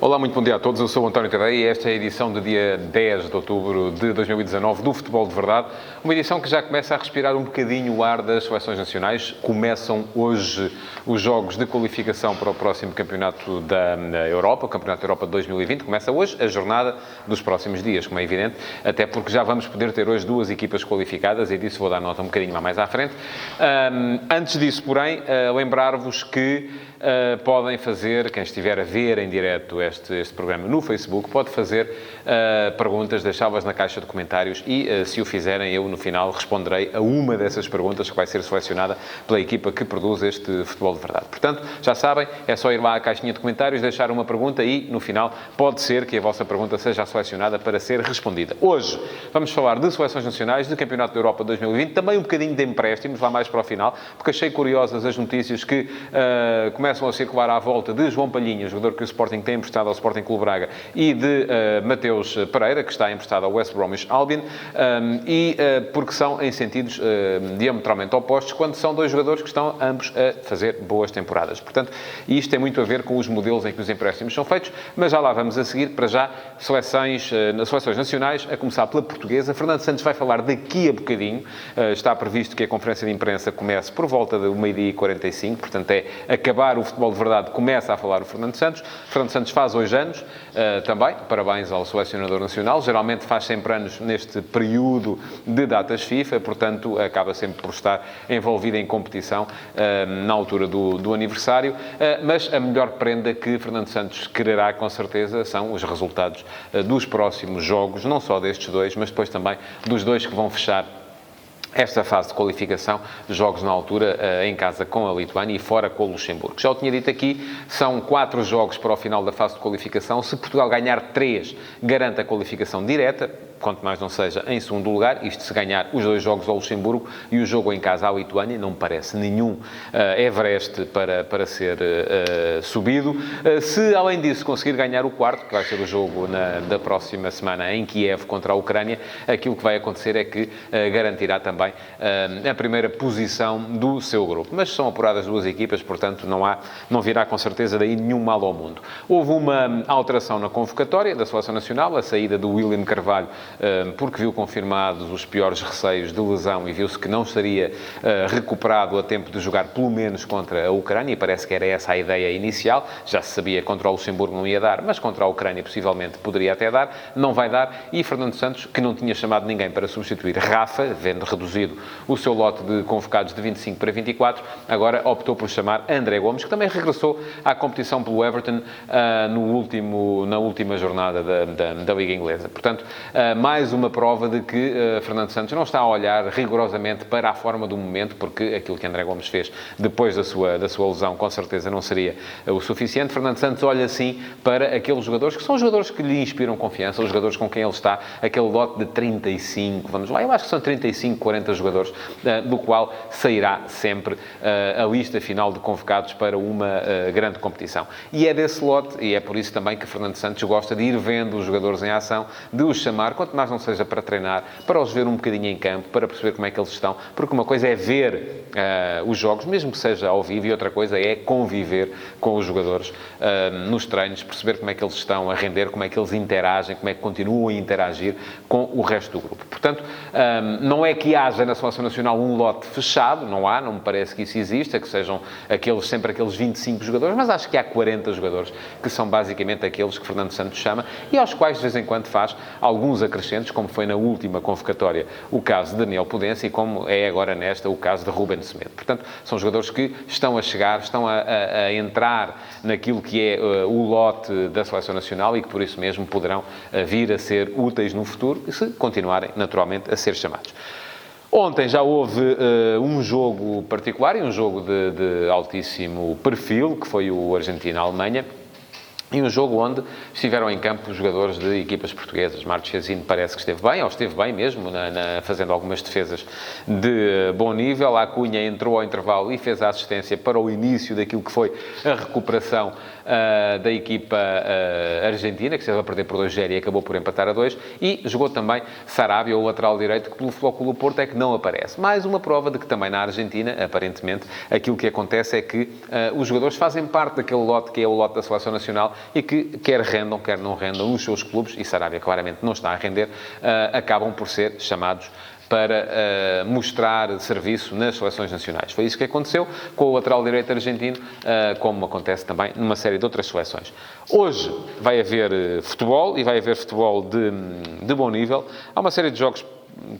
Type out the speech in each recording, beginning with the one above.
Olá, muito bom dia a todos. Eu sou o António Tadeia e esta é a edição do dia 10 de outubro de 2019 do Futebol de Verdade. Uma edição que já começa a respirar um bocadinho o ar das seleções nacionais. Começam hoje os jogos de qualificação para o próximo Campeonato da Europa, o Campeonato da Europa de 2020. Começa hoje a jornada dos próximos dias, como é evidente, até porque já vamos poder ter hoje duas equipas qualificadas e disso vou dar nota um bocadinho mais à frente. Antes disso, porém, lembrar-vos que podem fazer, quem estiver a ver em direto este programa no Facebook, pode fazer perguntas, deixá-las na caixa de comentários e, se o fizerem, eu no final responderei a uma dessas perguntas que vai ser selecionada pela equipa que produz este Futebol de Verdade. Portanto, já sabem, é só ir lá à caixinha de comentários, deixar uma pergunta e, no final, pode ser que a vossa pergunta seja selecionada para ser respondida. Hoje vamos falar de seleções nacionais, de Campeonato da Europa 2020, também um bocadinho de empréstimos, lá mais para o final, porque achei curiosas as notícias que começam a circular à volta de João Palhinha, jogador que o Sporting tem emprestado ao Sporting Clube Braga, e de Mateus Pereira, que está emprestado ao West Bromwich Albion, porque são em sentidos diametralmente opostos, quando são dois jogadores que estão ambos a fazer boas temporadas. Portanto, isto tem muito a ver com os modelos em que os empréstimos são feitos, mas já lá vamos a seguir. Para já, seleções nacionais, a começar pela portuguesa. Fernando Santos vai falar daqui a bocadinho. Está previsto que a conferência de imprensa comece por volta de 1h45, portanto é acabar o Futebol de Verdade, começa a falar o Fernando Santos. Fernando Santos faz hoje anos também, parabéns ao selecionador nacional, geralmente faz sempre anos neste período de datas FIFA, portanto acaba sempre por estar envolvido em competição na altura do aniversário, mas a melhor prenda que Fernando Santos quererá com certeza são os resultados dos próximos jogos, não só destes dois, mas depois também dos dois que vão fechar esta fase de qualificação, jogos na altura em casa com a Lituânia e fora com o Luxemburgo. Já o tinha dito aqui, são 4 jogos para o final da fase de qualificação. Se Portugal ganhar 3, garante a qualificação direta, quanto mais não seja em segundo lugar, isto se ganhar os 2 jogos ao Luxemburgo e o jogo em casa à Lituânia, não me parece nenhum Everest para ser subido. Se, além disso, conseguir ganhar o quarto, que vai ser o jogo da próxima semana em Kiev contra a Ucrânia, aquilo que vai acontecer é que garantirá também a primeira posição do seu grupo. Mas são apuradas 2 equipas, portanto não virá com certeza daí nenhum mal ao mundo. Houve uma alteração na convocatória da Seleção Nacional, a saída do William Carvalho, porque viu confirmados os piores receios de lesão e viu-se que não estaria recuperado a tempo de jogar pelo menos contra a Ucrânia, e parece que era essa a ideia inicial. Já se sabia que contra o Luxemburgo não ia dar, mas contra a Ucrânia possivelmente poderia até dar, não vai dar, e Fernando Santos, que não tinha chamado ninguém para substituir Rafa, vendo reduzido o seu lote de convocados de 25 para 24, agora optou por chamar André Gomes, que também regressou à competição pelo Everton na última jornada da Liga Inglesa. Portanto, mais uma prova de que Fernando Santos não está a olhar rigorosamente para a forma do momento, porque aquilo que André Gomes fez depois da sua lesão, com certeza não seria o suficiente. Fernando Santos olha, sim, para aqueles jogadores que são jogadores que lhe inspiram confiança, os jogadores com quem ele está, aquele lote de 35, vamos lá, eu acho que são 35, 40 jogadores, do qual sairá sempre a lista final de convocados para uma grande competição. E é desse lote, e é por isso também que Fernando Santos gosta de ir vendo os jogadores em ação, de os chamar, quanto mais não seja para treinar, para os ver um bocadinho em campo, para perceber como é que eles estão, porque uma coisa é ver os jogos, mesmo que seja ao vivo, e outra coisa é conviver com os jogadores nos treinos, perceber como é que eles estão a render, como é que eles interagem, como é que continuam a interagir com o resto do grupo. Portanto, não é que haja na Seleção Nacional um lote fechado, não me parece que isso exista, que sejam sempre aqueles 25 jogadores, mas acho que há 40 jogadores que são basicamente aqueles que Fernando Santos chama e aos quais de vez em quando faz alguns acrescentos, como foi na última convocatória o caso de Daniel Pudense e como é agora nesta o caso de Ruben Semedo. Portanto, são jogadores que estão a chegar, estão a entrar naquilo que é o lote da Seleção Nacional e que por isso mesmo poderão vir a ser úteis no futuro e se continuarem naturalmente a ser chamados. Ontem já houve um jogo particular e um jogo de altíssimo perfil, que foi o Argentina-Alemanha. E um jogo onde estiveram em campo os jogadores de equipas portuguesas. Marchesino parece que esteve bem, ou esteve bem mesmo, fazendo algumas defesas de bom nível. A Cunha entrou ao intervalo e fez a assistência para o início daquilo que foi a recuperação da equipa argentina, que esteve a perder por 2-0 e acabou por empatar a 2. E jogou também Sarabia, o lateral direito, que pelo Flóculo Porto é que não aparece. Mais uma prova de que também na Argentina, aparentemente, aquilo que acontece é que os jogadores fazem parte daquele lote que é o lote da Seleção Nacional e que, quer rendam, quer não rendam, os seus clubes, e Sarabia claramente não está a render, acabam por ser chamados para mostrar serviço nas seleções nacionais. Foi isso que aconteceu com o lateral direito argentino, como acontece também numa série de outras seleções. Hoje vai haver futebol, e vai haver futebol de bom nível. Há uma série de jogos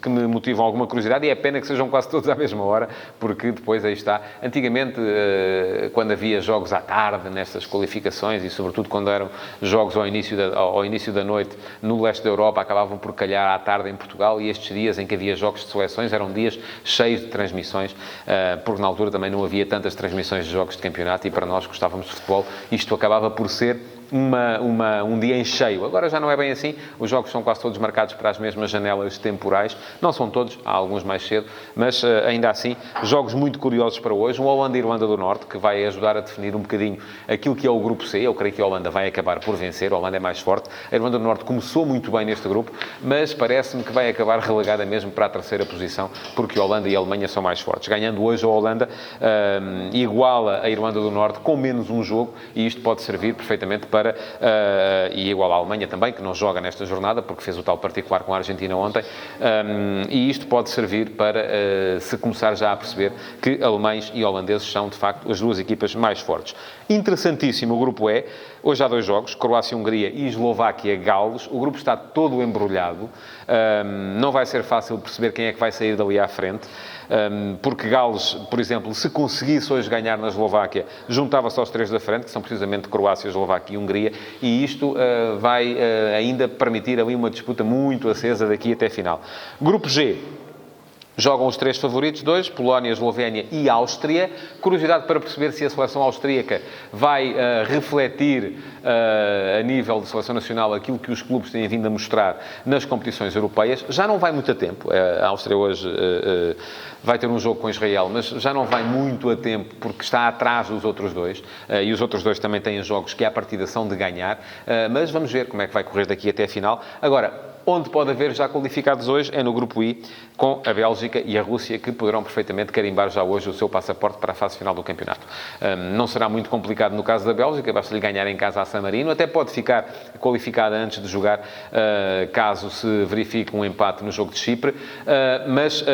que me motivam alguma curiosidade, e é pena que sejam quase todos à mesma hora, porque depois aí está. Antigamente, quando havia jogos à tarde nestas qualificações, e sobretudo quando eram jogos ao início da noite no leste da Europa, acabavam por calhar à tarde em Portugal, e estes dias em que havia jogos de seleções eram dias cheios de transmissões, porque na altura também não havia tantas transmissões de jogos de campeonato, e para nós que gostávamos de futebol, isto acabava por ser um dia em cheio. Agora já não é bem assim, os jogos são quase todos marcados para as mesmas janelas temporais, não são todos, há alguns mais cedo, mas ainda assim, jogos muito curiosos para hoje. Um Holanda e Irlanda do Norte, que vai ajudar a definir um bocadinho aquilo que é o grupo C. Eu creio que a Holanda vai acabar por vencer, a Holanda é mais forte. A Irlanda do Norte começou muito bem neste grupo, mas parece-me que vai acabar relegada mesmo para a terceira posição, porque a Holanda e a Alemanha são mais fortes. Ganhando hoje a Holanda, iguala a Irlanda do Norte com menos um jogo, e isto pode servir perfeitamente e igual à Alemanha também, que não joga nesta jornada, porque fez o tal particular com a Argentina ontem, e isto pode servir para se começar já a perceber que alemães e holandeses são, de facto, as duas equipas mais fortes. Interessantíssimo o grupo E. Hoje há 2 jogos, Croácia-Hungria e Eslováquia-Gales. O grupo está todo embrulhado. Não vai ser fácil perceber quem é que vai sair dali à frente, porque Gales, por exemplo, se conseguisse hoje ganhar na Eslováquia, juntava-se aos 3 da frente, que são precisamente Croácia, Eslováquia e Hungria, e isto vai ainda permitir ali uma disputa muito acesa daqui até a final. Grupo G. Jogam os 3 favoritos de hoje, Polónia, Eslovénia e Áustria. Curiosidade para perceber se a seleção austríaca vai refletir a nível de seleção nacional aquilo que os clubes têm vindo a mostrar nas competições europeias. Já não vai muito a tempo. A Áustria hoje vai ter um jogo com Israel, mas já não vai muito a tempo porque está atrás dos outros 2. E os outros 2 também têm jogos que à partida são de ganhar. Mas vamos ver como é que vai correr daqui até a final. Agora, onde pode haver já qualificados hoje é no grupo I, com a Bélgica e a Rússia, que poderão perfeitamente carimbar já hoje o seu passaporte para a fase final do campeonato. Não será muito complicado no caso da Bélgica, basta-lhe ganhar em casa a San Marino, até pode ficar qualificada antes de jogar, caso se verifique um empate no jogo de Chipre, mas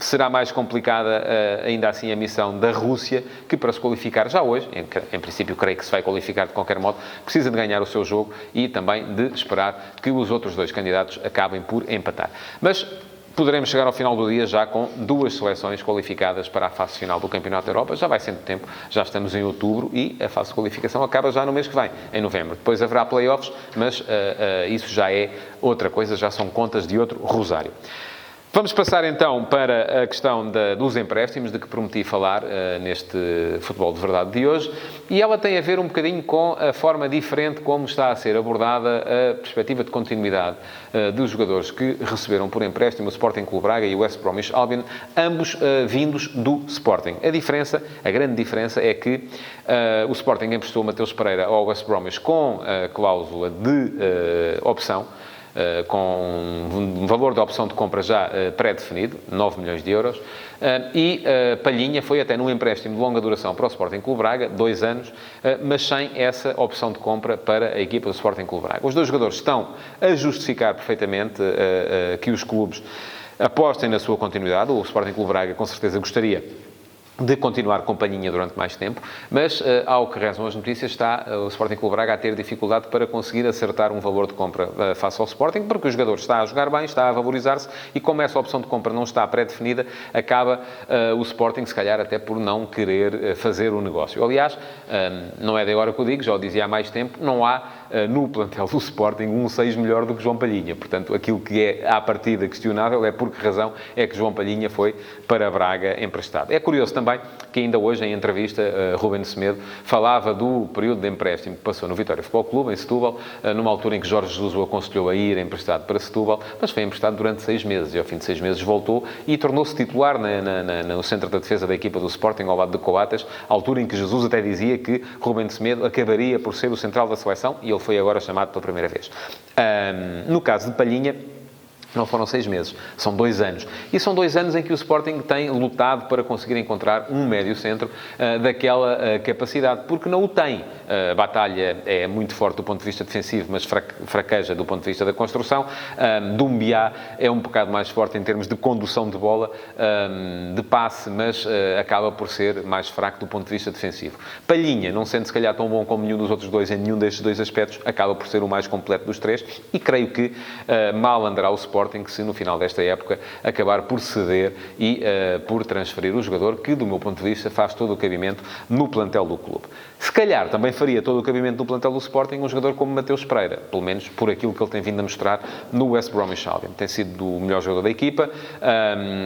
será mais complicada ainda assim a missão da Rússia, que para se qualificar já hoje, em princípio creio que se vai qualificar de qualquer modo, precisa de ganhar o seu jogo e também de esperar que os outros 2 candidatos acabem por empatar. Mas poderemos chegar ao final do dia já com 2 seleções qualificadas para a fase final do Campeonato da Europa. Já vai sendo tempo, já estamos em outubro e a fase de qualificação acaba já no mês que vem, em novembro. Depois haverá playoffs, mas isso já é outra coisa, já são contas de outro rosário. Vamos passar então para a questão dos empréstimos, de que prometi falar neste Futebol de Verdade de hoje, e ela tem a ver um bocadinho com a forma diferente como está a ser abordada a perspectiva de continuidade dos jogadores que receberam por empréstimo o Sporting Clube Braga e o West Bromwich Albion, ambos vindos do Sporting. A grande diferença é que o Sporting emprestou Mateus Pereira ao West Bromwich com a cláusula de opção, com um valor de opção de compra já pré-definido, 9 milhões de euros, e Palhinha foi até num empréstimo de longa duração para o Sporting Clube Braga, 2 anos, mas sem essa opção de compra para a equipa do Sporting Clube Braga. Os 2 jogadores estão a justificar perfeitamente que os clubes apostem na sua continuidade. O Sporting Clube Braga com certeza gostaria de continuar com Palhinha durante mais tempo, mas, ao que rezam as notícias, está o Sporting Clube Braga a ter dificuldade para conseguir acertar um valor de compra face ao Sporting, porque o jogador está a jogar bem, está a valorizar-se, e como essa opção de compra não está pré-definida, acaba o Sporting, se calhar, até por não querer fazer o negócio. Aliás, não é de agora que eu digo, já o dizia há mais tempo, não há no plantel do Sporting um 6 melhor do que João Palhinha. Portanto, aquilo que é, à partida, questionável é por que razão é que João Palhinha foi para Braga emprestado. É curioso também que ainda hoje, em entrevista, Ruben Semedo falava do período de empréstimo que passou no Vitória Futebol Clube, em Setúbal, numa altura em que Jorge Jesus o aconselhou a ir emprestado para Setúbal, mas foi emprestado durante 6 meses, e ao fim de 6 meses voltou e tornou-se titular no centro da defesa da equipa do Sporting, ao lado de Coates, altura em que Jesus até dizia que Ruben Semedo acabaria por ser o central da seleção, e ele foi agora chamado pela primeira vez. No caso de Palhinha, Não foram 6 meses, são 2 anos. E são 2 anos em que o Sporting tem lutado para conseguir encontrar um médio-centro daquela capacidade, porque não o tem. A batalha é muito forte do ponto de vista defensivo, mas fraqueja do ponto de vista da construção. Doumbia é um bocado mais forte em termos de condução de bola, de passe, mas acaba por ser mais fraco do ponto de vista defensivo. Palhinha, não sendo se calhar tão bom como nenhum dos outros dois em nenhum destes dois aspectos, acaba por ser o mais completo dos três, e creio que mal andará o Sporting que se no final desta época acabar por ceder e por transferir o jogador que, do meu ponto de vista, faz todo o cabimento no plantel do clube. Se calhar também faria todo o cabimento no plantel do Sporting um jogador como Mateus Pereira, pelo menos por aquilo que ele tem vindo a mostrar no West Bromwich Albion. Tem sido o melhor jogador da equipa,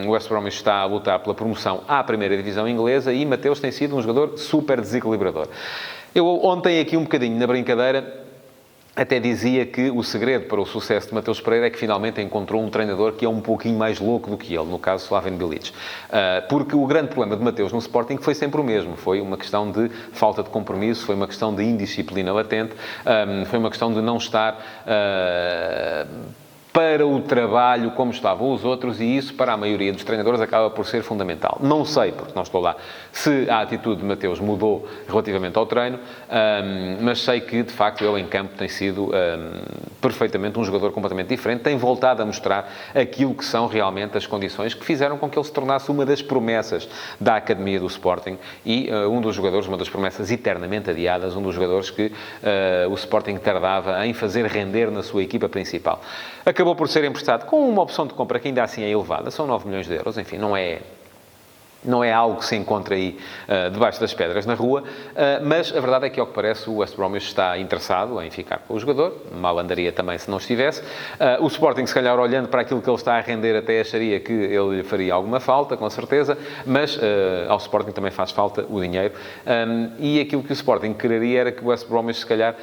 o West Bromwich está a lutar pela promoção à primeira divisão inglesa e Mateus tem sido um jogador super desequilibrador. Eu ontem aqui um bocadinho na brincadeira até dizia que o segredo para o sucesso de Mateus Pereira é que finalmente encontrou um treinador que é um pouquinho mais louco do que ele, no caso Slaven Bilic. Porque o grande problema de Mateus no Sporting foi sempre o mesmo. Foi uma questão de falta de compromisso, foi uma questão de indisciplina latente, foi uma questão de não estar para o trabalho como estavam os outros, e isso para a maioria dos treinadores acaba por ser fundamental. Não sei, porque não estou lá, se a atitude de Mateus mudou relativamente ao treino, mas sei que, de facto, ele em campo tem sido perfeitamente um jogador completamente diferente, tem voltado a mostrar aquilo que são realmente as condições que fizeram com que ele se tornasse uma das promessas da Academia do Sporting e um dos jogadores, uma das promessas eternamente adiadas, um dos jogadores que o Sporting tardava em fazer render na sua equipa principal. Acabou por ser emprestado com uma opção de compra que ainda assim é elevada, são 9 milhões de euros, enfim, não é algo que se encontra aí debaixo das pedras na rua, mas a verdade é que, ao que parece, o West Bromwich está interessado em ficar com o jogador, mal andaria também se não estivesse. O Sporting, se calhar, olhando para aquilo que ele está a render, até acharia que ele lhe faria alguma falta, com certeza, mas ao Sporting também faz falta o dinheiro, e aquilo que o Sporting quereria era que o West Bromwich, se calhar,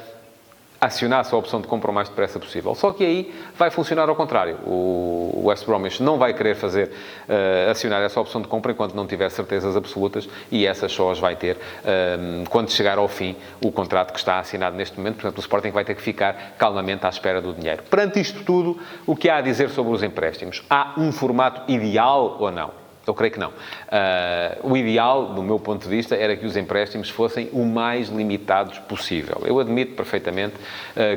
acionasse a opção de compra o mais depressa possível. Só que aí vai funcionar ao contrário. O West Bromwich não vai querer acionar essa opção de compra enquanto não tiver certezas absolutas, e essas só as vai ter quando chegar ao fim o contrato que está assinado neste momento. Portanto, o Sporting vai ter que ficar calmamente à espera do dinheiro. Perante isto tudo, o que há a dizer sobre os empréstimos? Há um formato ideal ou não? Eu creio que não. O ideal, do meu ponto de vista, era que os empréstimos fossem o mais limitados possível. Eu admito perfeitamente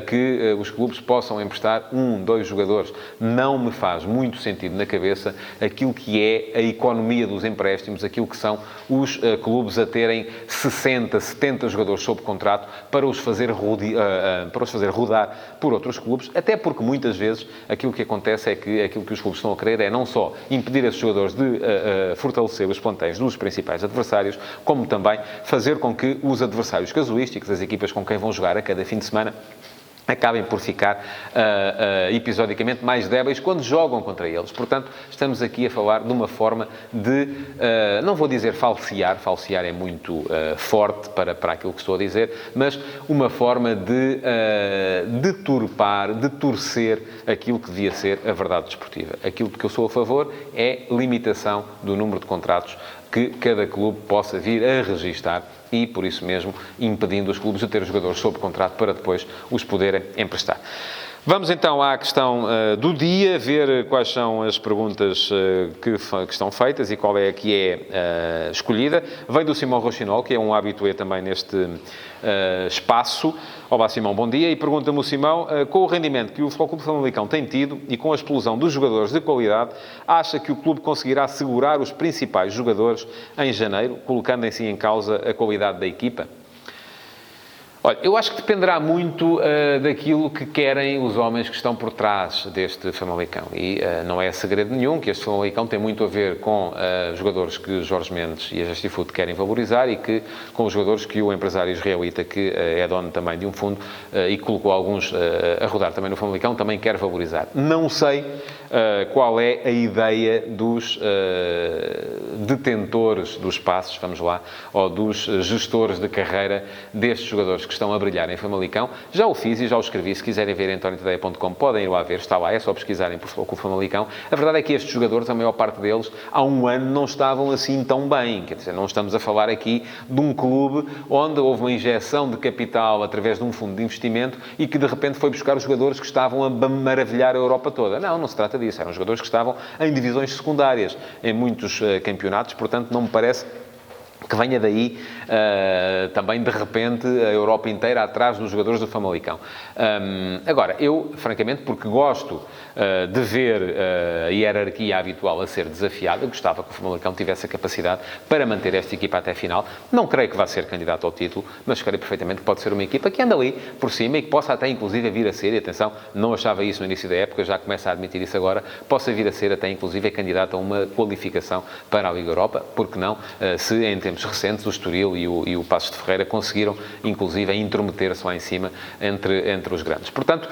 que os clubes possam emprestar 1, 2 jogadores. Não me faz muito sentido na cabeça aquilo que é a economia dos empréstimos, aquilo que são os clubes a terem 60, 70 jogadores sob contrato para os fazer rodar por outros clubes, até porque muitas vezes aquilo que acontece é que aquilo que os clubes estão a querer é não só impedir esses jogadores de fortalecer os plantéis dos principais adversários, como também fazer com que os adversários casuísticos, as equipas com quem vão jogar a cada fim de semana, acabem por ficar episodicamente mais débeis quando jogam contra eles. Portanto, estamos aqui a falar de uma forma de, não vou dizer falsear é muito forte para aquilo que estou a dizer, mas uma forma de deturpar, de torcer aquilo que devia ser a verdade desportiva. Aquilo de que eu sou a favor é limitação do número de contratos que cada clube possa vir a registar e, por isso mesmo, impedindo os clubes de ter jogadores sob contrato para depois os poderem emprestar. Vamos então à questão do dia, ver quais são as perguntas que estão feitas e qual é a que é escolhida. Vem do Simão Rochinol, que é um habitué também neste espaço. Olá, Simão, bom dia. E pergunta-me o Simão, com o rendimento que o Futebol Clube de Famalicão tem tido e com a explosão dos jogadores de qualidade, acha que o clube conseguirá segurar os principais jogadores em janeiro, colocando em si em causa a qualidade da equipa? Olha, eu acho que dependerá muito daquilo que querem os homens que estão por trás deste Famalicão. E não é segredo nenhum que este Famalicão tem muito a ver com jogadores que Jorge Mendes e a Justifoot querem valorizar e com os jogadores que o empresário israelita, que é dono também de um fundo e colocou alguns a rodar também no Famalicão, também quer valorizar. Não sei qual é a ideia dos detentores dos passos, vamos lá, ou dos gestores de carreira destes jogadores que estão a brilhar em Famalicão. Já o fiz e já o escrevi. Se quiserem ver em antoniotadeia.com, podem ir lá ver. Está lá, é só pesquisarem por Futebol Clube Famalicão. A verdade é que estes jogadores, a maior parte deles, há um ano não estavam assim tão bem. Quer dizer, não estamos a falar aqui de um clube onde houve uma injeção de capital através de um fundo de investimento e que, de repente, foi buscar os jogadores que estavam a maravilhar a Europa toda. Não, não se trata disso. Eram jogadores que estavam em divisões secundárias em muitos campeonatos. Portanto, não me parece que venha daí também, de repente, a Europa inteira atrás dos jogadores do Famalicão. Agora, eu, francamente, porque gosto de ver a hierarquia habitual a ser desafiada, gostava que o Famalicão tivesse a capacidade para manter esta equipa até a final. Não creio que vá ser candidato ao título, mas creio perfeitamente que pode ser uma equipa que anda ali por cima e que possa até, inclusive, vir a ser, e atenção, não achava isso no início da época, já começa a admitir isso agora, possa vir a ser até, inclusive, candidata a uma qualificação para a Liga Europa, porque não, se em tempos recentes o Estoril e o Paços de Ferreira conseguiram, inclusive, intrometer-se lá em cima entre os grandes. Portanto,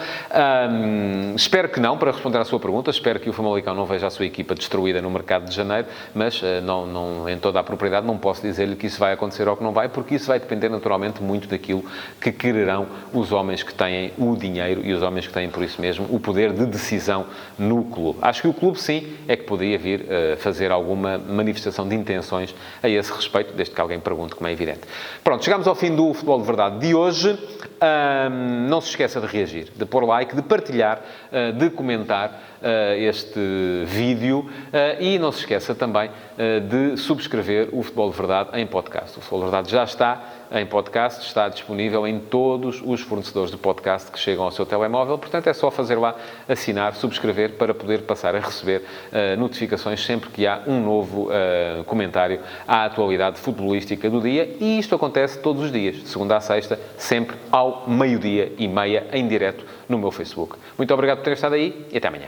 espero que não, para responder à sua pergunta, espero que o Famalicão não veja a sua equipa destruída no mercado de janeiro, mas não, em toda a propriedade não posso dizer-lhe que isso vai acontecer ou que não vai, porque isso vai depender naturalmente muito daquilo que quererão os homens que têm o dinheiro e os homens que têm, por isso mesmo, o poder de decisão no clube. Acho que o clube, sim, é que poderia vir fazer alguma manifestação de intenções a esse respeito, desde que alguém pergunte, como é evidente. Pronto, chegamos ao fim do Futebol de Verdade de hoje. Não se esqueça de reagir, de pôr like, de partilhar, de comentar este vídeo e não se esqueça também de subscrever o Futebol de Verdade em podcast. O Futebol de Verdade já está em podcast, está disponível em todos os fornecedores de podcast que chegam ao seu telemóvel, portanto é só fazer lá, assinar, subscrever para poder passar a receber notificações sempre que há um novo comentário à atualidade futebolística do dia, e isto acontece todos os dias, de segunda a sexta, sempre ao 12:30 em direto no meu Facebook. Muito obrigado por ter estado aí e até amanhã.